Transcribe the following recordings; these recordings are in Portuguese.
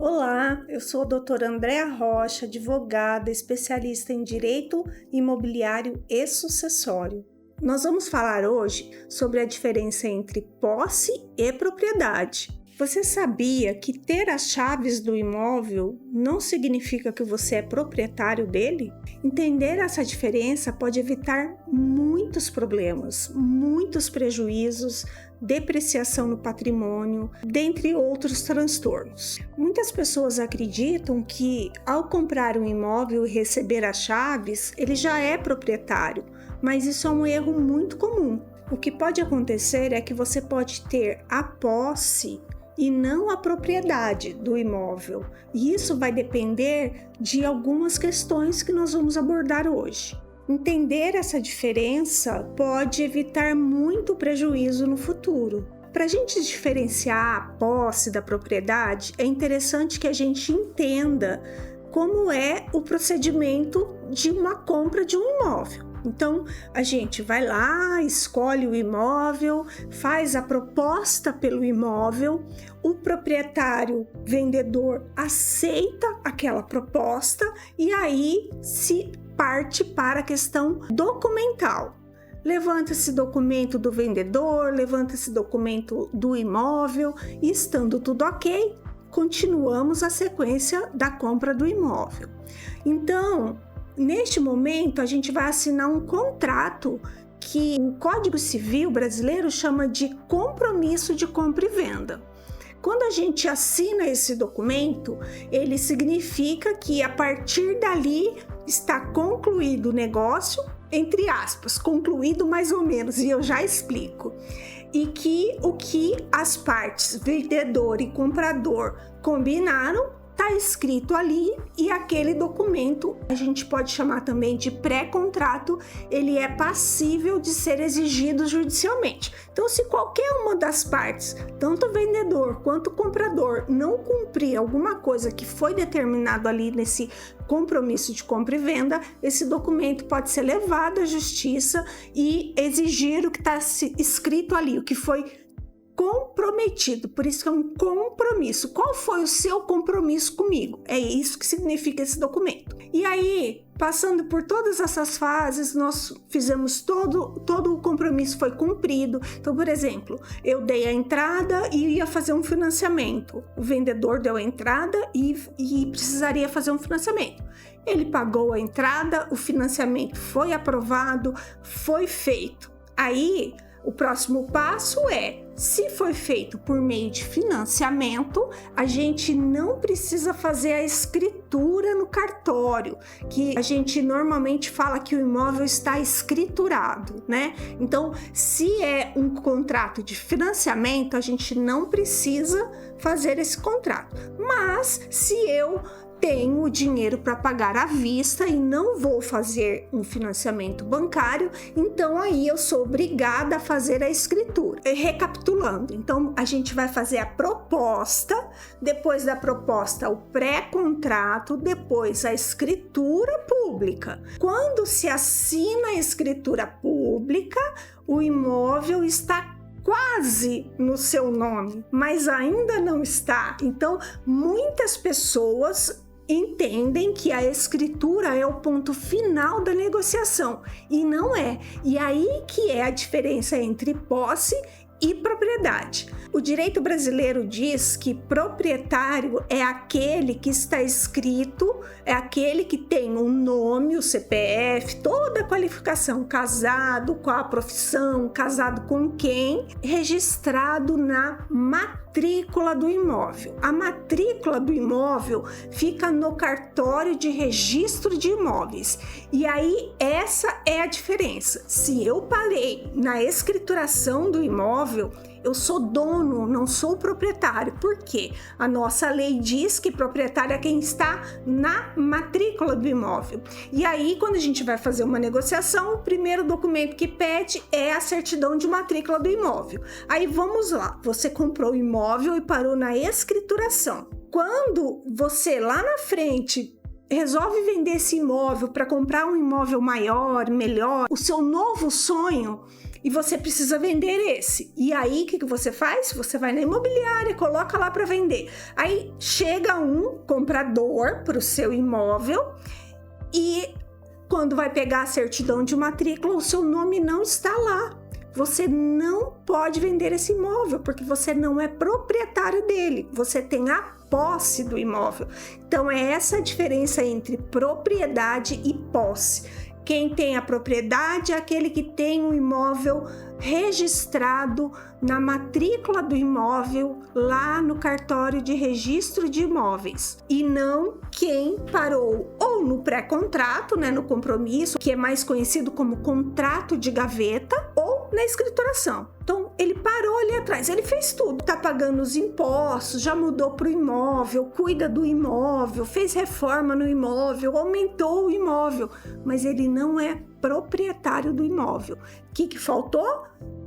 Olá, eu sou a doutora Andréa Rocha, advogada, especialista em direito imobiliário e sucessório. Nós vamos falar hoje sobre a diferença entre posse e propriedade. Você sabia que ter as chaves do imóvel não significa que você é proprietário dele? Entender essa diferença pode evitar muitos problemas, muitos prejuízos, depreciação no patrimônio, dentre outros transtornos. Muitas pessoas acreditam que ao comprar um imóvel e receber as chaves, ele já é proprietário, mas isso é um erro muito comum. O que pode acontecer é que você pode ter a posse e não a propriedade do imóvel. E isso vai depender de algumas questões que nós vamos abordar hoje. Entender essa diferença pode evitar muito prejuízo no futuro. Para a gente diferenciar a posse da propriedade, é interessante que a gente entenda como é o procedimento de uma compra de um imóvel. Então, a gente vai lá, escolhe o imóvel, faz a proposta pelo imóvel, o proprietário vendedor aceita aquela proposta e aí se parte para a questão documental. Levanta-se documento do vendedor, levanta-se documento do imóvel e estando tudo ok, continuamos a sequência da compra do imóvel. Então, neste momento, a gente vai assinar um contrato que o Código Civil brasileiro chama de compromisso de compra e venda. Quando a gente assina esse documento, ele significa que a partir dali está concluído o negócio, entre aspas, concluído mais ou menos, e eu já explico. E que o que as partes, vendedor e comprador, combinaram, está escrito ali e aquele documento a gente pode chamar também de pré-contrato, ele é passível de ser exigido judicialmente. Então, se qualquer uma das partes, tanto o vendedor quanto o comprador, não cumprir alguma coisa que foi determinado ali nesse compromisso de compra e venda, esse documento pode ser levado à justiça e exigir o que está escrito ali, o que foi comprometido, por isso que é um compromisso. Qual foi o seu compromisso comigo? É isso que significa esse documento. E aí, passando por todas essas fases, nós fizemos todo o compromisso foi cumprido. Então, por exemplo, eu dei a entrada e ia fazer um financiamento. O vendedor deu a entrada e precisaria fazer um financiamento. Ele pagou a entrada, o financiamento foi aprovado, foi feito. Aí, o próximo passo é, se foi feito por meio de financiamento, a gente não precisa fazer a escritura no cartório, que a gente normalmente fala que o imóvel está escriturado, né? Então, se é um contrato de financiamento, a gente não precisa fazer esse contrato. Mas, se eu tenho o dinheiro para pagar à vista e não vou fazer um financiamento bancário, então aí eu sou obrigada a fazer a escritura. Recapitulando, então a gente vai fazer a proposta, depois da proposta o pré-contrato, depois a escritura pública. Quando se assina a escritura pública, o imóvel está quase no seu nome, mas ainda não está. Então, muitas pessoas entendem que a escritura é o ponto final da negociação e não é. E aí que é a diferença entre posse e propriedade. O direito brasileiro diz que proprietário é aquele que está escrito, é aquele que tem o nome, o CPF, toda a qualificação, casado, qual a profissão, casado com quem, registrado na matrícula do imóvel. A matrícula do imóvel fica no cartório de registro de imóveis. E aí essa é a diferença. Se eu parei na escrituração do imóvel, eu sou dono, não sou proprietário. Por quê? A nossa lei diz que proprietário é quem está na matrícula do imóvel. E aí, quando a gente vai fazer uma negociação, o primeiro documento que pede é a certidão de matrícula do imóvel. Aí vamos lá, você comprou o imóvel e parou na escrituração. Quando você lá na frente resolve vender esse imóvel para comprar um imóvel maior, melhor, o seu novo sonho e você precisa vender esse. E aí, o que você faz? Você vai na imobiliária, coloca lá para vender. Aí chega um comprador para o seu imóvel e quando vai pegar a certidão de matrícula, o seu nome não está lá. Você não pode vender esse imóvel, porque você não é proprietário dele. Você tem a posse do imóvel. Então, é essa a diferença entre propriedade e posse. Quem tem a propriedade é aquele que tem um imóvel registrado na matrícula do imóvel lá no cartório de registro de imóveis, e não quem parou ou no pré-contrato, né, no compromisso, que é mais conhecido como contrato de gaveta, ou na escrituração. Então, ele parou ali atrás, ele fez tudo, tá pagando os impostos, já mudou para o imóvel, cuida do imóvel, fez reforma no imóvel, aumentou o imóvel, mas ele não é proprietário do imóvel. O que faltou?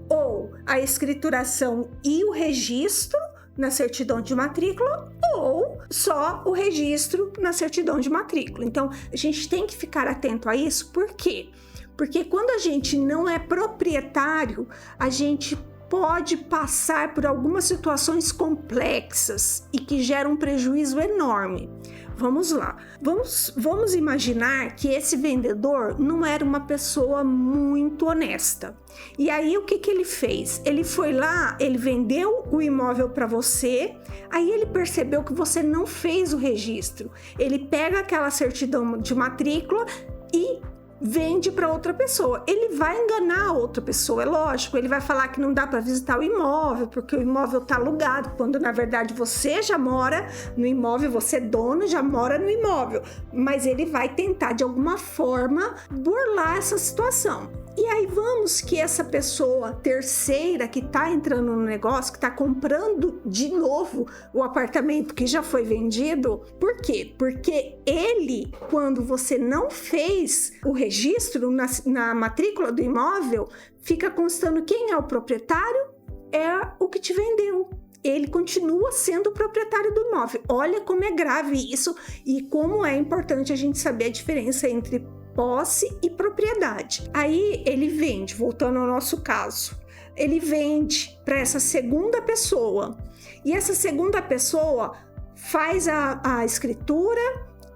Ou a escrituração e o registro na certidão de matrícula, ou só o registro na certidão de matrícula. Então, a gente tem que ficar atento a isso. Por quê? Porque quando a gente não é proprietário, a gente pode passar por algumas situações complexas e que geram um prejuízo enorme. Vamos lá. Vamos imaginar que esse vendedor não era uma pessoa muito honesta. E aí, o que ele fez? Ele foi lá, ele vendeu o imóvel para você, aí ele percebeu que você não fez o registro. Ele pega aquela certidão de matrícula e vende para outra pessoa. Ele vai enganar a outra pessoa, é lógico. Ele vai falar que não dá para visitar o imóvel porque o imóvel está alugado, quando na verdade você já mora no imóvel, você é dono, já mora no imóvel. Mas ele vai tentar de alguma forma burlar essa situação. E aí vamos que essa pessoa terceira que está entrando no negócio, que está comprando de novo o apartamento que já foi vendido, por quê? Porque ele, quando você não fez o registro na matrícula do imóvel, fica constando quem é o proprietário, é o que te vendeu. Ele continua sendo o proprietário do imóvel. Olha como é grave isso e como é importante a gente saber a diferença entre posse e propriedade. Aí ele vende, voltando ao nosso caso, ele vende para essa segunda pessoa e essa segunda pessoa faz a escritura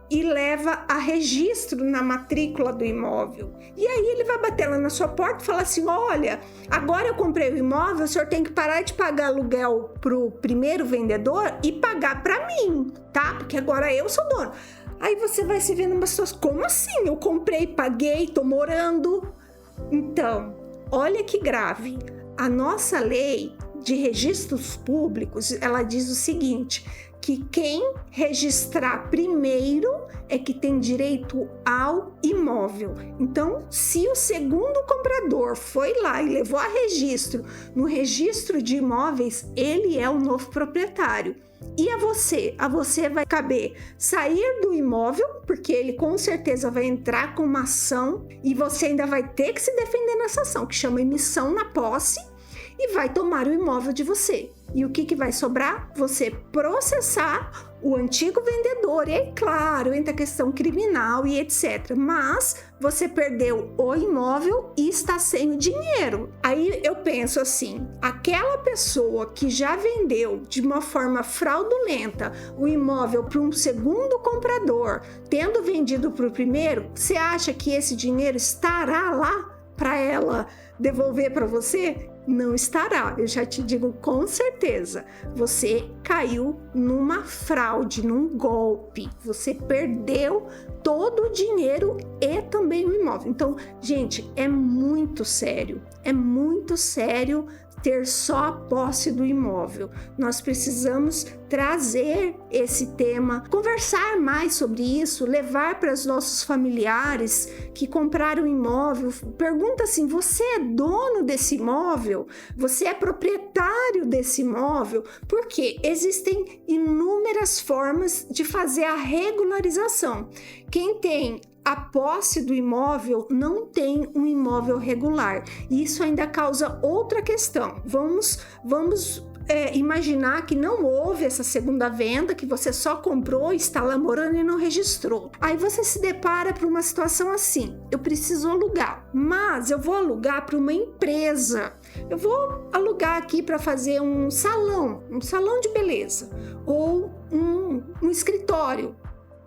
e leva a registro na matrícula do imóvel. E aí ele vai bater lá na sua porta e falar assim: olha, agora eu comprei o imóvel, o senhor tem que parar de pagar aluguel pro primeiro vendedor e pagar para mim, tá? Porque agora eu sou dono. Aí você vai se ver numa situação, como assim? Eu comprei, paguei, tô morando. Então, olha que grave. A nossa lei de registros públicos, ela diz o seguinte, que quem registrar primeiro é que tem direito ao imóvel. Então, se o segundo comprador foi lá e levou a registro, no registro de imóveis, ele é o novo proprietário. E a você vai caber sair do imóvel, porque ele com certeza vai entrar com uma ação e você ainda vai ter que se defender nessa ação, que chama emissão na posse, e vai tomar o imóvel de você. E o que vai sobrar? Você processar o antigo vendedor. E aí, claro, entra a questão criminal e etc. Mas você perdeu o imóvel e está sem o dinheiro. Aí eu penso assim, aquela pessoa que já vendeu de uma forma fraudulenta o imóvel para um segundo comprador, tendo vendido para o primeiro, você acha que esse dinheiro estará lá para ela devolver para você? Não estará, eu já te digo com certeza. Você caiu numa fraude, num golpe. Você perdeu todo o dinheiro e também o imóvel. Então, gente, é muito sério ter só a posse do imóvel. Nós precisamos trazer esse tema, conversar mais sobre isso, levar para os nossos familiares que compraram imóvel. Pergunta assim: você é dono desse imóvel? Você é proprietário desse imóvel? Porque existem inúmeras formas de fazer a regularização. Quem tem a posse do imóvel não tem um imóvel regular. E isso ainda causa outra questão. Vamos imaginar que não houve essa segunda venda, que você só comprou, está lá morando e não registrou. Aí você se depara para uma situação assim: eu preciso alugar, mas eu vou alugar para uma empresa. Eu vou alugar aqui para fazer um salão de beleza, ou um escritório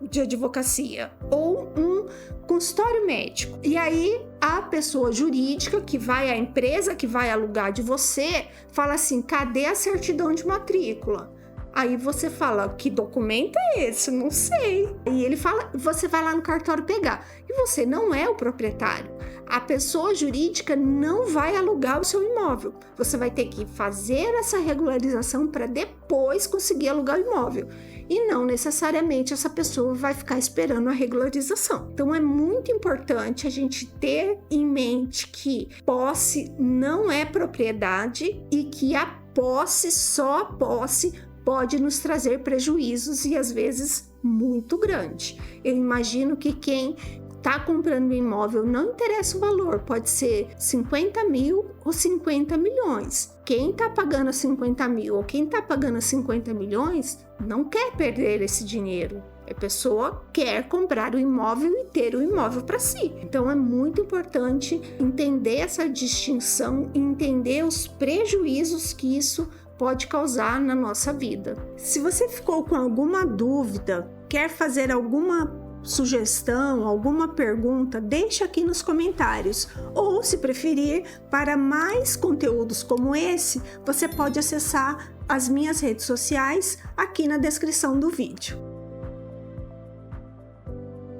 de advocacia, ou um consultório médico. E aí a pessoa jurídica que vai, a empresa que vai alugar de você, fala assim: cadê a certidão de matrícula? Aí você fala: que documento é esse? Não sei. E ele fala: você vai lá no cartório pegar. E você não é o proprietário. A pessoa jurídica não vai alugar o seu imóvel. Você vai ter que fazer essa regularização para depois conseguir alugar o imóvel. E não necessariamente essa pessoa vai ficar esperando a regularização. Então é muito importante a gente ter em mente que posse não é propriedade e que a posse, só a posse, pode nos trazer prejuízos e às vezes muito grande. Eu imagino que quem está comprando um imóvel, não interessa o valor, pode ser 50 mil ou 50 milhões. Quem está pagando 50 mil ou quem está pagando 50 milhões não quer perder esse dinheiro. A pessoa quer comprar o imóvel e ter o imóvel para si. Então é muito importante entender essa distinção e entender os prejuízos que isso pode causar na nossa vida. Se você ficou com alguma dúvida, quer fazer alguma sugestão, alguma pergunta, deixa aqui nos comentários. Ou, se preferir, para mais conteúdos como esse, você pode acessar as minhas redes sociais aqui na descrição do vídeo.